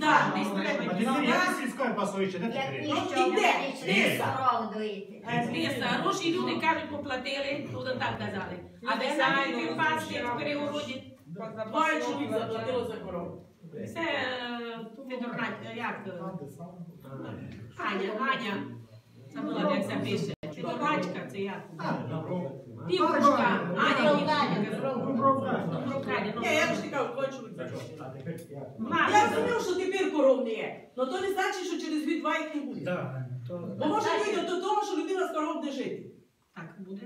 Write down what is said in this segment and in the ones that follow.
Так, десь треба. А ти сільської пасуючи, де ти Іде. Ліса, гроші люди кажуть, поплатили, туди так казали. А де самі пасти в перегороді? Двоє чоловік заплатило за корову. Це Федор, як? Аня. Забула, як це пише. Федорачка, це як? Півочка. Аня, Ні, я ж така, двоє чоловік заплатили. Я розумів, що тепер коров не є. Але то не значить, що через 2 їх не буде. Бо може вийти до того, що людина з коров не жити.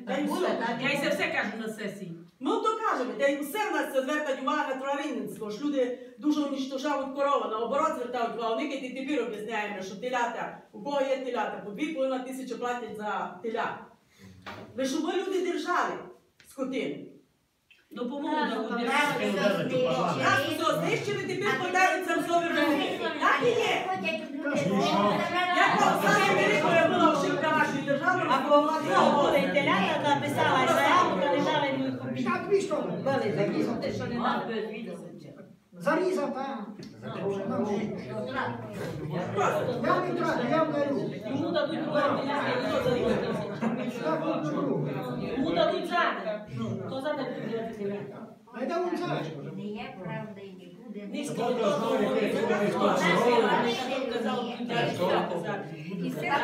Так, буде. Я і це все кажу на сесії. Ми то кажемо, та й усе в нас це звертають увагу на тваринництво, що люди дуже уничтожають корову, наоборот звертають увагу. Ми і тепер об'ясняємо, що телята, у кого є телята, по 2,5 тисячі платять за телят. Ви щоб ви люди держали скотину. Допомогу дали. Нас все знищили, тепер подаються в сові руки. Так і є. Як вам саме великою була ошибка нашої держави, Або були телята, написала заяву, та лежала йому купити. Так, ви що? Були такі, що не надо. Зарізав, так? Я не трачу, я вдарю. Йому дадуть друге телята. Йому дадуть зада. То зада буде телята. А йде вон зараз. Не є правда і не буде. Низько до того говорить. І все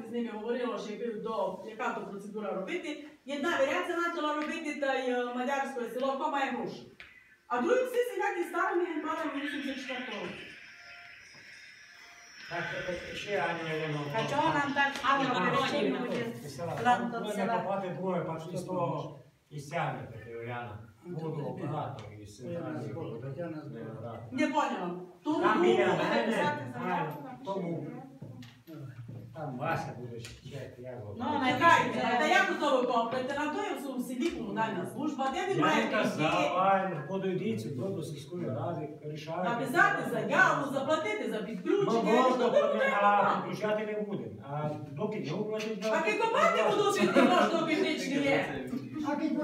з ними говорила, що яка то процедура робити. Єдна варіація почала робити, та й мадярське село, хто має гроші. А другі всі сидять і ставили, і брали 84 року. Так, ще Аня Єлена. А чого нам так Анна перечинна буде? Будемо копати двоє, почти з того і стягне, таке Уляна. Буду оператор із центральної Не поняла. Там біля мене, тому там Вася буде чек, я його. Ну, Та як у того копаєте? На той в своєму селі комунальна служба, де він Я має не казав, подойдіть до сільської ради, рішайте. написати заяву, заплатити за Ми підключення. можна підключати не будемо, а доки не уплатить. А ти копати будуть, ти можеш до північні є.